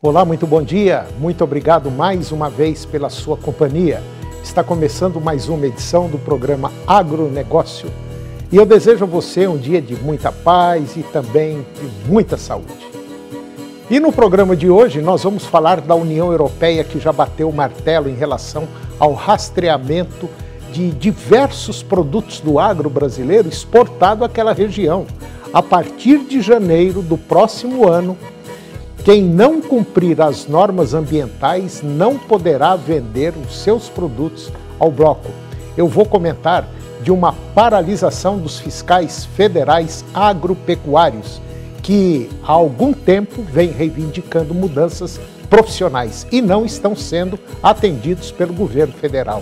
Olá, muito bom dia, muito obrigado mais uma vez pela sua companhia. Está começando mais uma edição do programa Agronegócio e eu desejo a você um dia de muita paz e também de muita saúde. E no programa de hoje nós vamos falar da União Europeia, que já bateu o martelo em relação ao rastreamento de diversos produtos do agro brasileiro exportado àquela região. A partir de janeiro do próximo ano, quem não cumprir as normas ambientais não poderá vender os seus produtos ao bloco. Eu vou comentar de uma paralisação dos fiscais federais agropecuários, que há algum tempo vem reivindicando mudanças profissionais e não estão sendo atendidos pelo governo federal.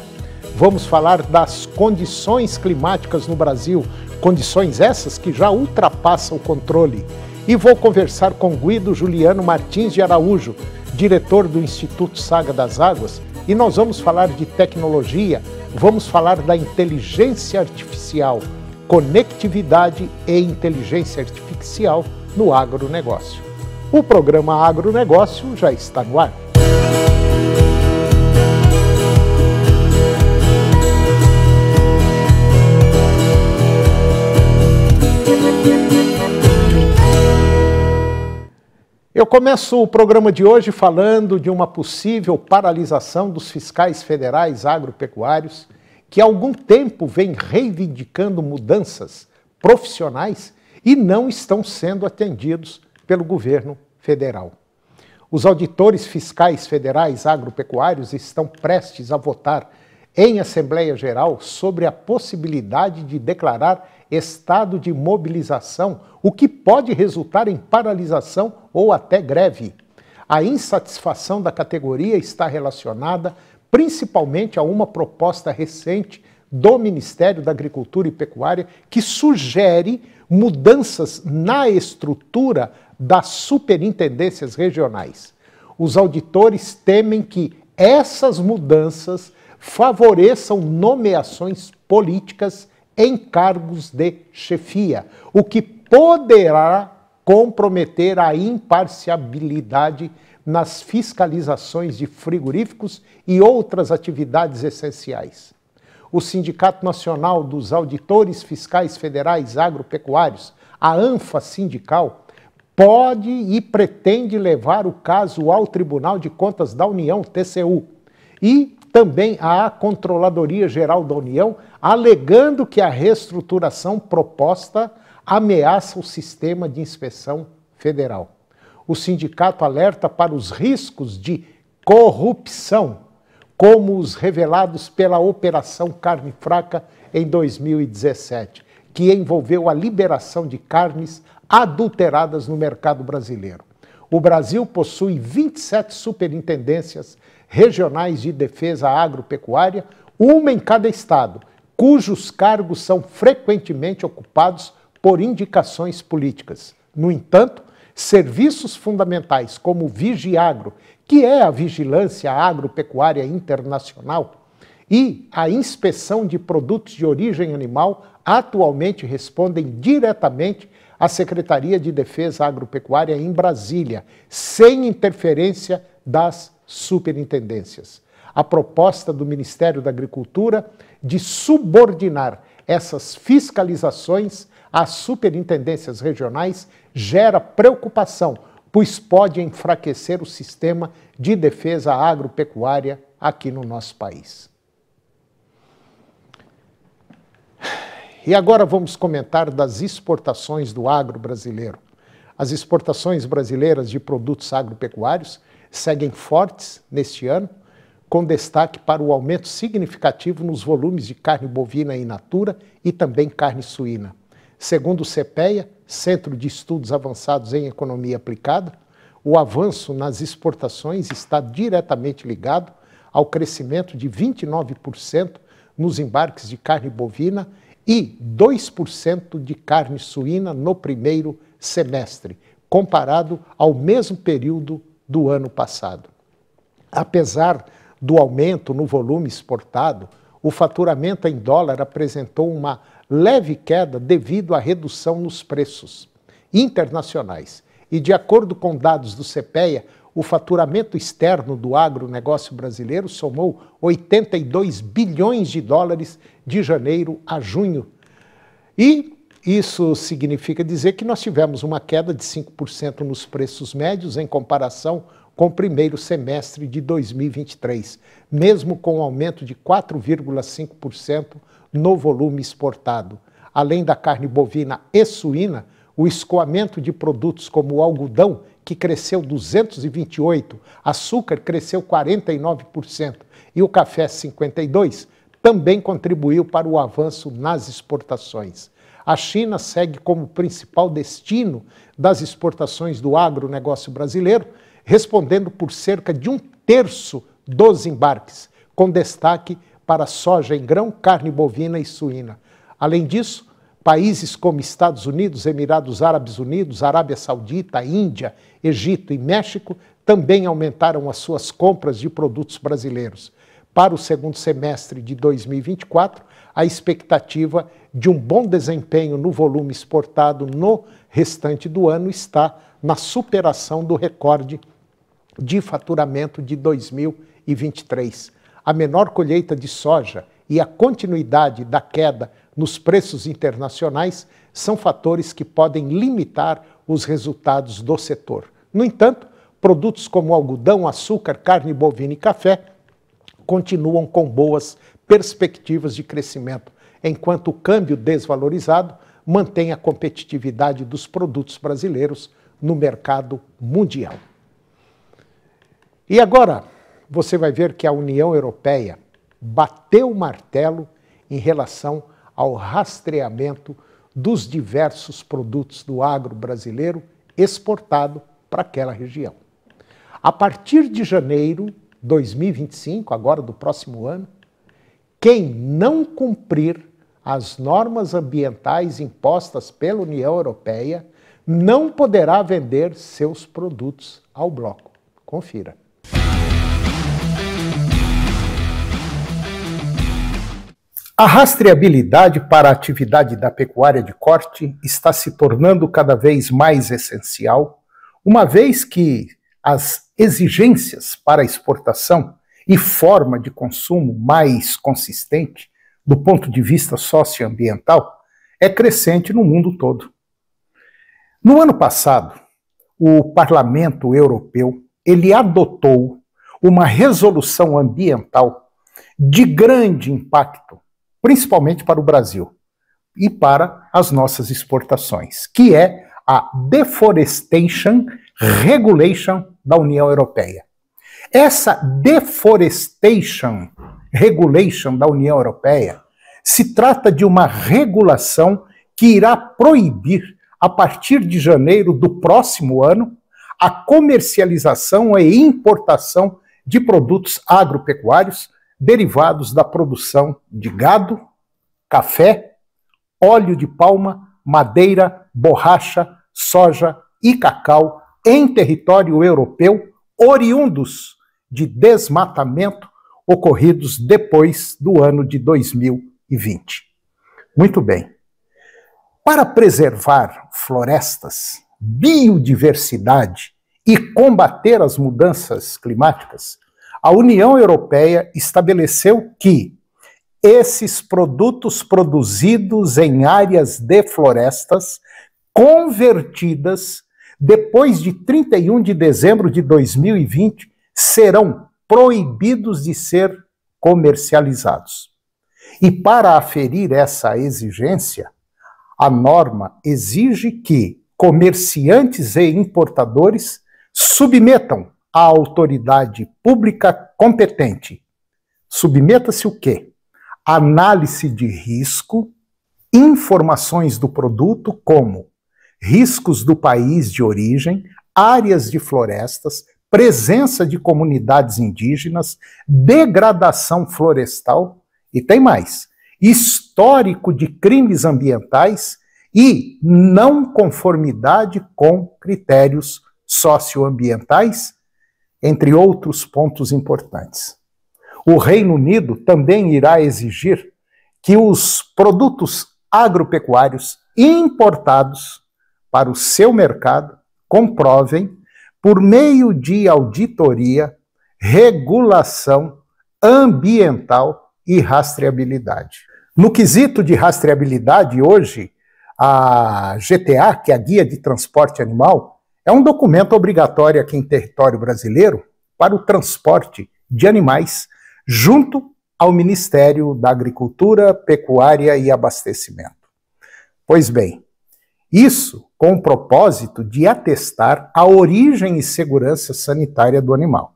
Vamos falar das condições climáticas no Brasil, condições essas que já ultrapassam o controle. E vou conversar com Guido Juliano Martins de Araújo, diretor do Instituto Saga das Águas, e nós vamos falar de tecnologia, vamos falar da inteligência artificial, conectividade e inteligência artificial no agronegócio. O programa Agronegócio já está no ar. Eu começo o programa de hoje falando de uma possível paralisação dos fiscais federais agropecuários que há algum tempo vem reivindicando mudanças profissionais e não estão sendo atendidos pelo governo federal. Os auditores fiscais federais agropecuários estão prestes a votar em Assembleia Geral sobre a possibilidade de declarar estado de mobilização, o que pode resultar em paralisação ou até greve. A insatisfação da categoria está relacionada principalmente a uma proposta recente do Ministério da Agricultura e Pecuária que sugere mudanças na estrutura das superintendências regionais. Os auditores temem que essas mudanças favoreçam nomeações políticas em cargos de chefia, o que poderá comprometer a imparcialidade nas fiscalizações de frigoríficos e outras atividades essenciais. O Sindicato Nacional dos Auditores Fiscais Federais Agropecuários, a ANFA Sindical, pode e pretende levar o caso ao Tribunal de Contas da União, TCU, e também à Controladoria Geral da União, alegando que a reestruturação proposta ameaça o sistema de inspeção federal. O sindicato alerta para os riscos de corrupção, como os revelados pela Operação Carne Fraca em 2017, que envolveu a liberação de carnes adulteradas no mercado brasileiro. O Brasil possui 27 superintendências regionais de defesa agropecuária, uma em cada estado, cujos cargos são frequentemente ocupados por indicações políticas. No entanto, serviços fundamentais como o Vigiagro, que é a vigilância agropecuária internacional, e a inspeção de produtos de origem animal atualmente respondem diretamente à Secretaria de Defesa Agropecuária em Brasília, sem interferência das superintendências. A proposta do Ministério da Agricultura de subordinar essas fiscalizações às superintendências regionais gera preocupação, pois pode enfraquecer o sistema de defesa agropecuária aqui no nosso país. E agora vamos comentar das exportações do agro brasileiro. As exportações brasileiras de produtos agropecuários seguem fortes neste ano, com destaque para o aumento significativo nos volumes de carne bovina in natura e também carne suína. Segundo o CEPEA, Centro de Estudos Avançados em Economia Aplicada, o avanço nas exportações está diretamente ligado ao crescimento de 29% nos embarques de carne bovina e 2% de carne suína no primeiro semestre, comparado ao mesmo período do ano passado. Apesar do aumento no volume exportado, o faturamento em dólar apresentou uma leve queda devido à redução nos preços internacionais. E de acordo com dados do CEPEA, o faturamento externo do agronegócio brasileiro somou 82 bilhões de dólares de janeiro a junho. E isso significa dizer que nós tivemos uma queda de 5% nos preços médios em comparação com o primeiro semestre de 2023, mesmo com um aumento de 4,5% no volume exportado. Além da carne bovina e suína, o escoamento de produtos como o algodão, que cresceu 228%, açúcar cresceu 49% e o café 52%, também contribuiu para o avanço nas exportações. A China segue como principal destino das exportações do agronegócio brasileiro, respondendo por cerca de 1/3 dos embarques, com destaque para soja em grão, carne bovina e suína. Além disso, países como Estados Unidos, Emirados Árabes Unidos, Arábia Saudita, Índia, Egito e México também aumentaram as suas compras de produtos brasileiros. Para o segundo semestre de 2024, a expectativa de um bom desempenho no volume exportado no restante do ano está na superação do recorde de faturamento de 2023. A menor colheita de soja e a continuidade da queda nos preços internacionais são fatores que podem limitar os resultados do setor. No entanto, produtos como algodão, açúcar, carne bovina e café continuam com boas perspectivas de crescimento, enquanto o câmbio desvalorizado mantém a competitividade dos produtos brasileiros no mercado mundial. E agora, você vai ver que a União Europeia bateu o martelo em relação ao rastreamento dos diversos produtos do agro brasileiro exportado para aquela região. A partir de janeiro de 2025, agora do próximo ano, quem não cumprir as normas ambientais impostas pela União Europeia não poderá vender seus produtos ao bloco. Confira. A rastreabilidade para a atividade da pecuária de corte está se tornando cada vez mais essencial, uma vez que as exigências para a exportação e forma de consumo mais consistente, do ponto de vista socioambiental, é crescente no mundo todo. No ano passado, o Parlamento Europeu ele adotou uma resolução ambiental de grande impacto, principalmente para o Brasil e para as nossas exportações, que é a Deforestation Regulation da União Europeia. Essa Deforestation Regulation da União Europeia se trata de uma regulação que irá proibir, a partir de janeiro do próximo ano, a comercialização e importação de produtos agropecuários derivados da produção de gado, café, óleo de palma, madeira, borracha, soja e cacau em território europeu, oriundos de desmatamento ocorridos depois do ano de 2020. Muito bem. Para preservar florestas, biodiversidade e combater as mudanças climáticas, a União Europeia estabeleceu que esses produtos produzidos em áreas de florestas convertidas depois de 31 de dezembro de 2020 serão proibidos de ser comercializados. E para aferir essa exigência, a norma exige que comerciantes e importadores submetam à autoridade pública competente. Submeta-se o quê? Análise de risco, informações do produto como riscos do país de origem, áreas de florestas, presença de comunidades indígenas, degradação florestal e tem mais, histórico de crimes ambientais e não conformidade com critérios socioambientais, entre outros pontos importantes. O Reino Unido também irá exigir que os produtos agropecuários importados para o seu mercado comprovem por meio de auditoria, regulação ambiental e rastreabilidade. No quesito de rastreabilidade, hoje, a GTA, que é a Guia de Transporte Animal, é um documento obrigatório aqui em território brasileiro para o transporte de animais, junto ao Ministério da Agricultura, Pecuária e Abastecimento. Pois bem, isso com o propósito de atestar a origem e segurança sanitária do animal.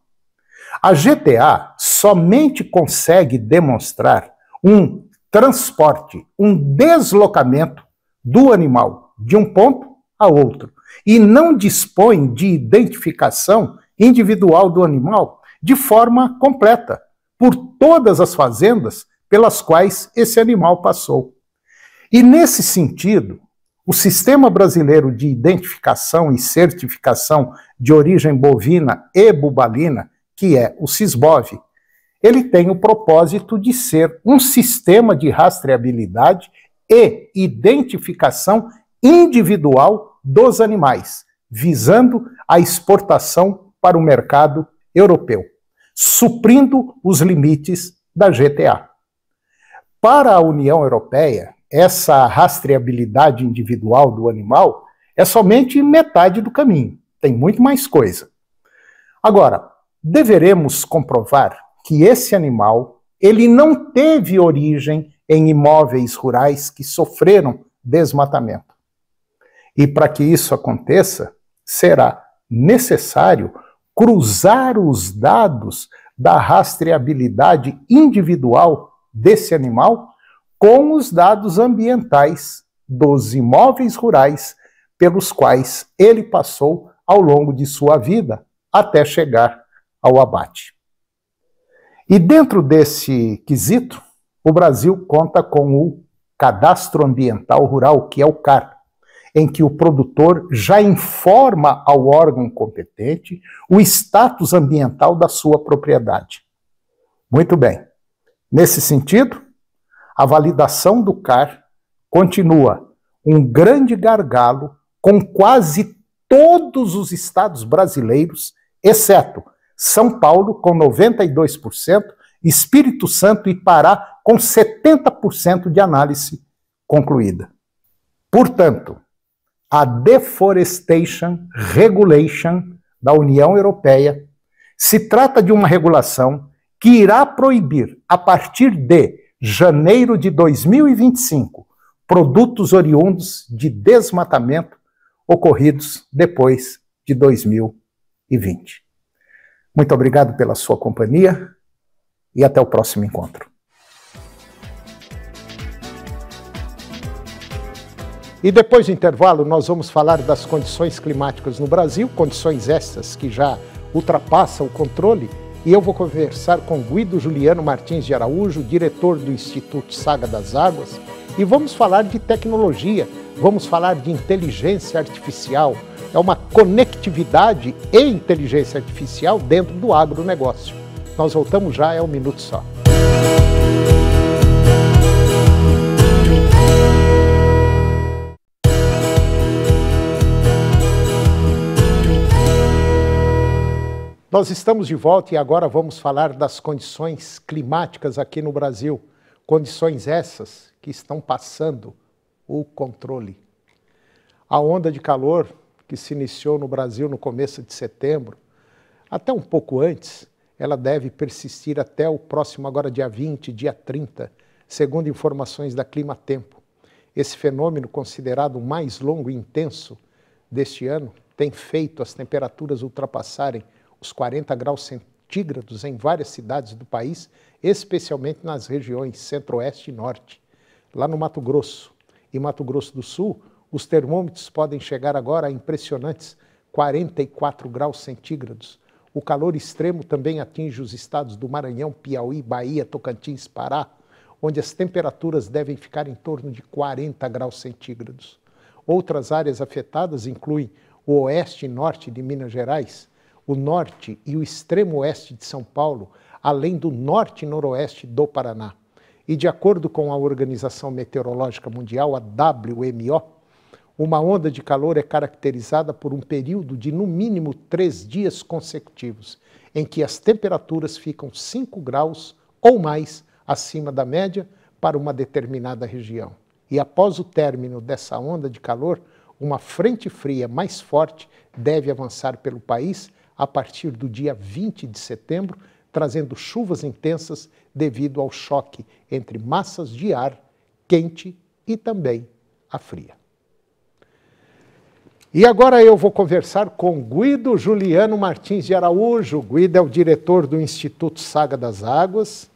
A GTA somente consegue demonstrar um transporte, um deslocamento do animal de um ponto a outro e não dispõe de identificação individual do animal de forma completa por todas as fazendas pelas quais esse animal passou. E nesse sentido, o Sistema Brasileiro de Identificação e Certificação de Origem Bovina e Bubalina, que é o SISBOV, ele tem o propósito de ser um sistema de rastreabilidade e identificação individual dos animais, visando a exportação para o mercado europeu, suprindo os limites da GTA. Para a União Europeia, essa rastreabilidade individual do animal é somente metade do caminho, tem muito mais coisa. Agora, deveremos comprovar que esse animal, ele não teve origem em imóveis rurais que sofreram desmatamento. E para que isso aconteça, será necessário cruzar os dados da rastreabilidade individual desse animal com os dados ambientais dos imóveis rurais pelos quais ele passou ao longo de sua vida até chegar ao abate. E dentro desse quesito, o Brasil conta com o Cadastro Ambiental Rural, que é o CAR, em que o produtor já informa ao órgão competente o status ambiental da sua propriedade. Muito bem. Nesse sentido, a validação do CAR continua um grande gargalo com quase todos os estados brasileiros, exceto São Paulo, com 92%, Espírito Santo e Pará, com 70% de análise concluída. Portanto, a Deforestation Regulation da União Europeia se trata de uma regulação que irá proibir, a partir de janeiro de 2025, produtos oriundos de desmatamento ocorridos depois de 2020. Muito obrigado pela sua companhia e até o próximo encontro. E depois do intervalo, nós vamos falar das condições climáticas no Brasil, condições estas que já ultrapassam o controle, e eu vou conversar com Guido Juliano Martins de Araújo, diretor do Instituto Saga das Águas, e vamos falar de tecnologia, vamos falar de inteligência artificial, é uma conectividade e inteligência artificial dentro do agronegócio. Nós voltamos já, é um minuto só. Nós estamos de volta e agora vamos falar das condições climáticas aqui no Brasil. Condições essas que estão passando o controle. A onda de calor que se iniciou no Brasil no começo de setembro, até um pouco antes, ela deve persistir até o próximo, agora dia 20, dia 30, segundo informações da Climatempo. Esse fenômeno, considerado o mais longo e intenso deste ano, tem feito as temperaturas ultrapassarem os 40 graus centígrados em várias cidades do país, especialmente nas regiões centro-oeste e norte. Lá no Mato Grosso e Mato Grosso do Sul, os termômetros podem chegar agora a impressionantes 44 graus centígrados. O calor extremo também atinge os estados do Maranhão, Piauí, Bahia, Tocantins, Pará, onde as temperaturas devem ficar em torno de 40 graus centígrados. Outras áreas afetadas incluem o oeste e norte de Minas Gerais, o norte e o extremo oeste de São Paulo, além do norte e noroeste do Paraná. E de acordo com a Organização Meteorológica Mundial, a WMO, Uma onda de calor é caracterizada por um período de no mínimo 3 dias consecutivos, em que as temperaturas ficam 5 graus ou mais acima da média para uma determinada região. E após o término dessa onda de calor, uma frente fria mais forte deve avançar pelo país a partir do dia 20 de setembro, trazendo chuvas intensas devido ao choque entre massas de ar quente e também a fria. E agora eu vou conversar com Guido Juliano Martins de Araújo. Guido é o diretor do Instituto Saga das Águas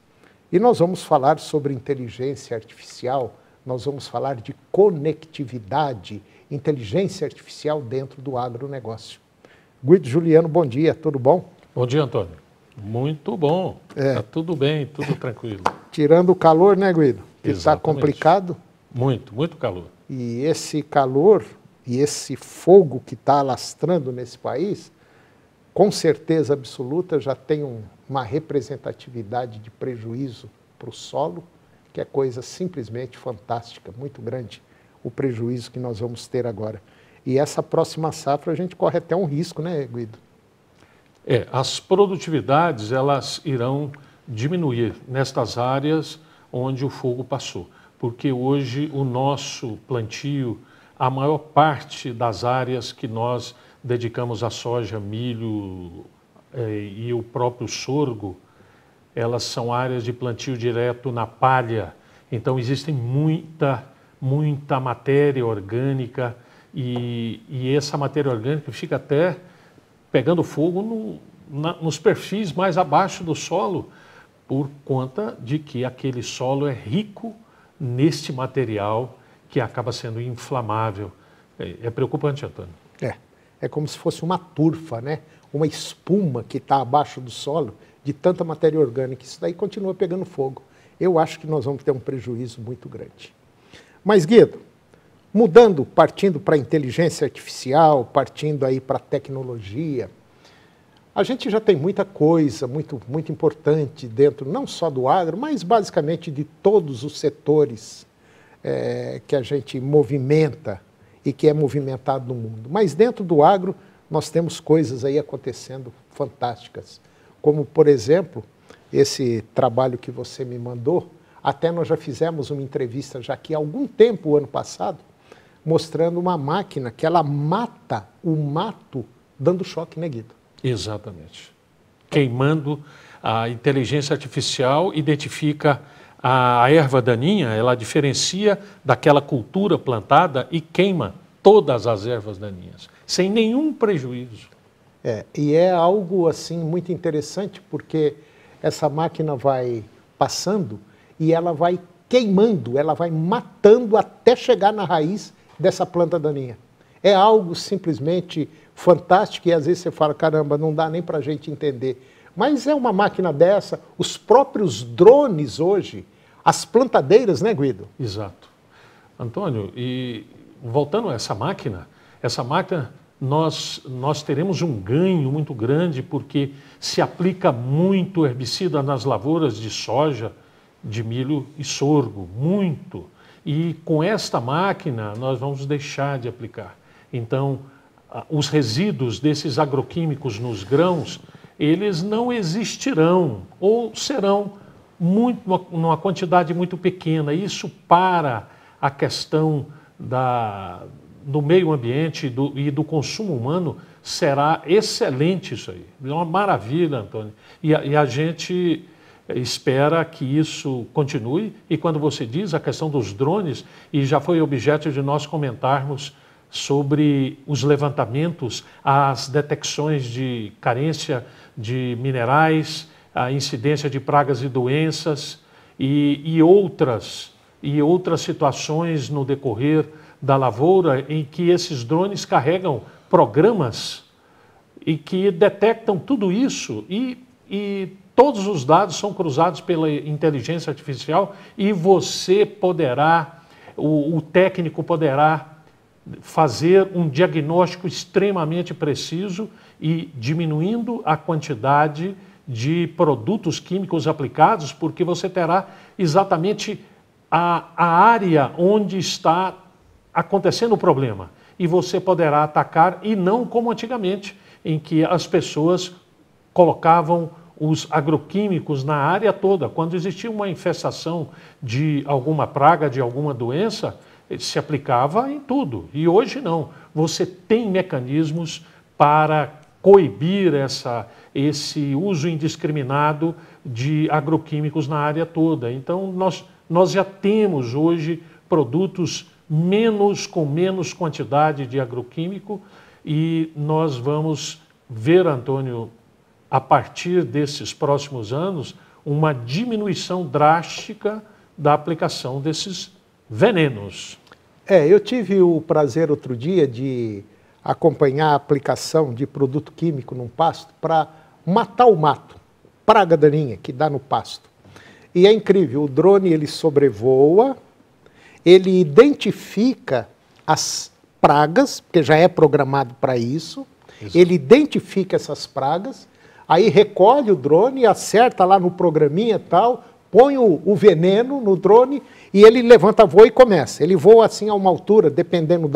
e nós vamos falar sobre inteligência artificial, nós vamos falar de conectividade, inteligência artificial dentro do agronegócio. Guido Juliano, bom dia, tudo bom? Bom dia, Antônio. Muito bom, tá tudo bem, tudo tranquilo. Tirando o calor, né, Guido? Que está complicado. Muito calor. E esse calor e esse fogo que está alastrando nesse país, com certeza absoluta já tem uma representatividade de prejuízo para o solo, que é coisa simplesmente fantástica, muito grande o prejuízo que nós vamos ter agora. E essa próxima safra a gente corre até um risco, né, Guido? As produtividades elas irão diminuir nestas áreas onde o fogo passou, porque hoje o nosso plantio, a maior parte das áreas que nós dedicamos à soja, milho e o próprio sorgo, elas são áreas de plantio direto na palha. Então existem muita matéria orgânica e essa matéria orgânica fica até pegando fogo nos perfis mais abaixo do solo, por conta de que aquele solo é rico neste material que acaba sendo inflamável. É preocupante, Antônio. É como se fosse uma turfa, né? Uma espuma que está abaixo do solo de tanta matéria orgânica. Isso daí continua pegando fogo. Eu acho que nós vamos ter um prejuízo muito grande. Mas, Guido, mudando, partindo para a inteligência artificial, partindo aí para a tecnologia, a gente já tem muita coisa muito importante dentro, não só do agro, mas basicamente de todos os setores que a gente movimenta e que é movimentado no mundo. Mas dentro do agro, nós temos coisas aí acontecendo fantásticas, como, por exemplo, esse trabalho que você me mandou. Até nós já fizemos uma entrevista já aqui há algum tempo, o ano passado, mostrando uma máquina que ela mata o mato dando choque, né, Guido? Exatamente. Queimando, a inteligência artificial identifica a erva daninha, ela diferencia daquela cultura plantada e queima todas as ervas daninhas, sem nenhum prejuízo. E é algo assim muito interessante, porque essa máquina vai passando e ela vai queimando, ela vai matando até chegar na raiz dessa planta daninha. É algo simplesmente fantástico e às vezes você fala, caramba, não dá nem para a gente entender. Mas é uma máquina dessa, os próprios drones hoje, as plantadeiras, né, Guido? Exato. Antônio, e voltando a essa máquina nós teremos um ganho muito grande porque se aplica muito herbicida nas lavouras de soja, de milho e sorgo, muito. E com esta máquina nós vamos deixar de aplicar. Então, os resíduos desses agroquímicos nos grãos, eles não existirão ou serão numa quantidade muito pequena. Isso para a questão do meio ambiente e do consumo humano será excelente isso aí. É uma maravilha, Antônio. E a gente espera que isso continue. E quando você diz a questão dos drones, e já foi objeto de nós comentarmos sobre os levantamentos, as detecções de carência de minerais, a incidência de pragas e doenças e outras situações no decorrer da lavoura em que esses drones carregam programas e que detectam tudo isso e todos os dados são cruzados pela inteligência artificial e você poderá, o técnico poderá fazer um diagnóstico extremamente preciso e diminuindo a quantidade de produtos químicos aplicados, porque você terá exatamente a área onde está acontecendo o problema. e você poderá atacar, e não como antigamente, em que as pessoas colocavam os agroquímicos na área toda. Quando existia uma infestação de alguma praga, de alguma doença, se aplicava em tudo. E hoje não. Você tem mecanismos para coibir esse uso indiscriminado de agroquímicos na área toda. Então, nós já temos hoje produtos com menos quantidade de agroquímico, e nós vamos ver, Antônio, a partir desses próximos anos, uma diminuição drástica da aplicação desses venenos. Eu tive o prazer outro dia de acompanhar a aplicação de produto químico num pasto para matar o mato, praga daninha que dá no pasto. E é incrível, o drone ele sobrevoa, ele identifica as pragas, porque já é programado para isso, ele identifica essas pragas, aí recolhe o drone, acerta lá no programinha e tal, põe o veneno no drone e ele levanta voo e começa. Ele voa assim a uma altura, dependendo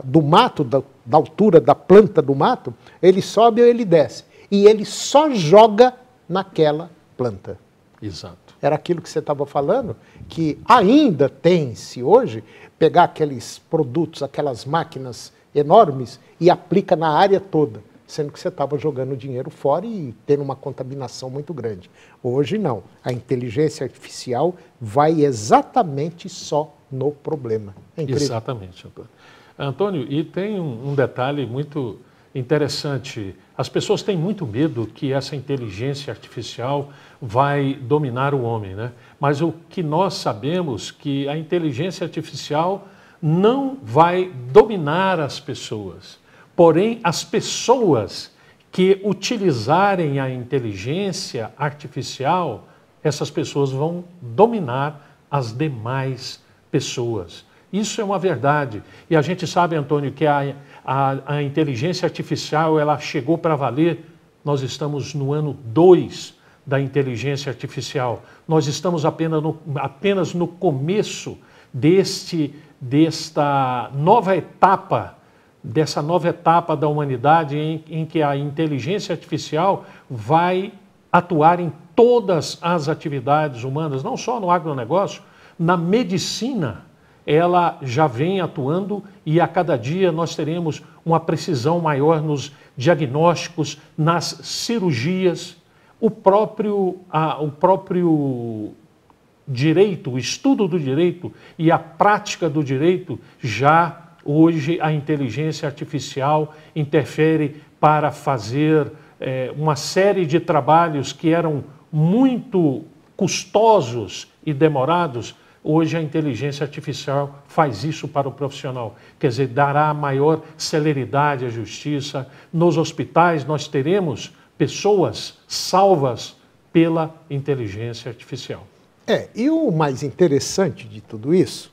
do mato, da altura da planta do mato, ele sobe ou ele desce. E ele só joga naquela planta. Exato. Era aquilo que você estava falando, que ainda tem-se hoje, pegar aqueles produtos, aquelas máquinas enormes e aplica na área toda, sendo que você estava jogando dinheiro fora e tendo uma contaminação muito grande. Hoje não. A inteligência artificial vai exatamente só no problema. É incrível. Exatamente, Antônio. Antônio, e tem um detalhe muito interessante. As pessoas têm muito medo que essa inteligência artificial vai dominar o homem, né? Mas o que nós sabemos que a inteligência artificial não vai dominar as pessoas. Porém, as pessoas que utilizarem a inteligência artificial, essas pessoas vão dominar as demais pessoas. Isso é uma verdade. E a gente sabe, Antônio, que a inteligência artificial ela chegou para valer. Nós estamos no ano 2 da inteligência artificial. Nós estamos apenas no começo dessa nova etapa da humanidade em que a inteligência artificial vai atuar em todas as atividades humanas, não só no agronegócio, na medicina. Ela já vem atuando e a cada dia nós teremos uma precisão maior nos diagnósticos, nas cirurgias. O próprio direito, o estudo do direito e a prática do direito, já hoje a inteligência artificial interfere para fazer uma série de trabalhos que eram muito custosos e demorados. Hoje a inteligência artificial faz isso para o profissional, quer dizer, dará maior celeridade à justiça. Nos hospitais nós teremos pessoas salvas pela inteligência artificial. E o mais interessante de tudo isso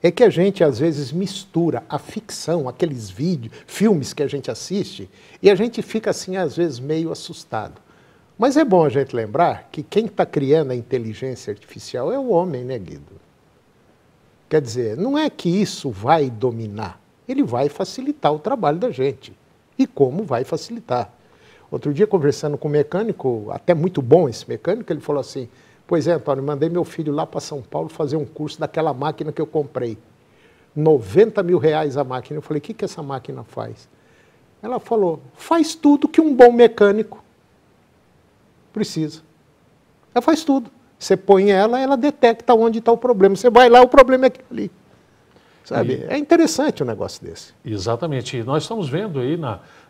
é que a gente às vezes mistura a ficção, aqueles filmes que a gente assiste, e a gente fica assim às vezes meio assustado. Mas é bom a gente lembrar que quem está criando a inteligência artificial é o homem, né, Guido? Quer dizer, não é que isso vai dominar, ele vai facilitar o trabalho da gente. E como vai facilitar? Outro dia, conversando com um mecânico, até muito bom esse mecânico, ele falou assim, pois é, Antônio, mandei meu filho lá para São Paulo fazer um curso daquela máquina que eu comprei. 90 mil reais a máquina. Eu falei, o que essa máquina faz? Ela falou, faz tudo que um bom mecânico precisa. Ela faz tudo. Você põe ela detecta onde está o problema. Você vai lá, o problema é aquilo ali. Sabe? É interessante um negócio desse. Exatamente. E nós estamos vendo aí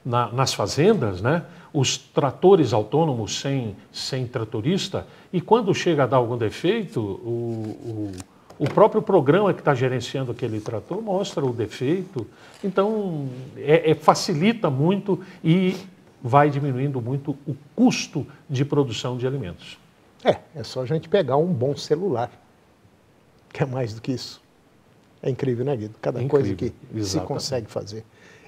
nas fazendas, né, os tratores autônomos sem tratorista, e quando chega a dar algum defeito, o próprio programa que está gerenciando aquele trator mostra o defeito. Então, facilita muito e vai diminuindo muito o custo de produção de alimentos. É só a gente pegar um bom celular, que é mais do que isso. É incrível, né, Guido? Cada coisa que se consegue fazer.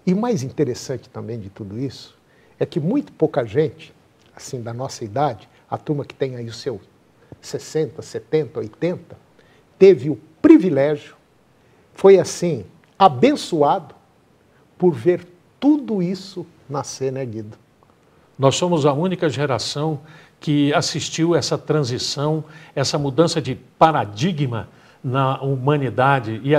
E o mais interessante também de tudo isso é que muito pouca gente, assim, da nossa idade, a turma que tem aí o seu 60, 70, 80, teve o privilégio, foi assim, abençoado por ver tudo isso nascer, né, Guido? Nós somos a única geração que assistiu essa transição, essa mudança de paradigma na humanidade. E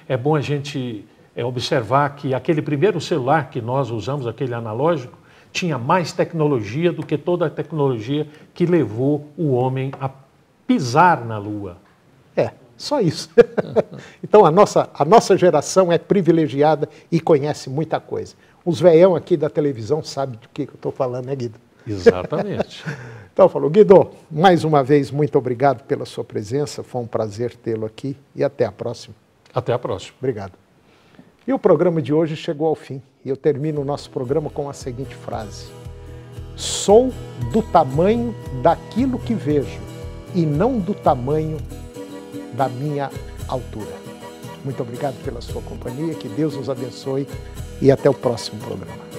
é bom a gente observar que aquele primeiro celular que nós usamos, aquele analógico, tinha mais tecnologia do que toda a tecnologia que levou o homem a pisar na Lua. Só isso. Então a nossa geração é privilegiada e conhece muita coisa. Os veião aqui da televisão sabem do que eu estou falando, né, Guido? Exatamente. Então falou, Guido, mais uma vez, muito obrigado pela sua presença, foi um prazer tê-lo aqui e até a próxima. Até a próxima. Obrigado. E o programa de hoje chegou ao fim. E eu termino o nosso programa com a seguinte frase: sou do tamanho daquilo que vejo e não do tamanho da minha altura. Muito obrigado pela sua companhia, que Deus nos abençoe e até o próximo programa.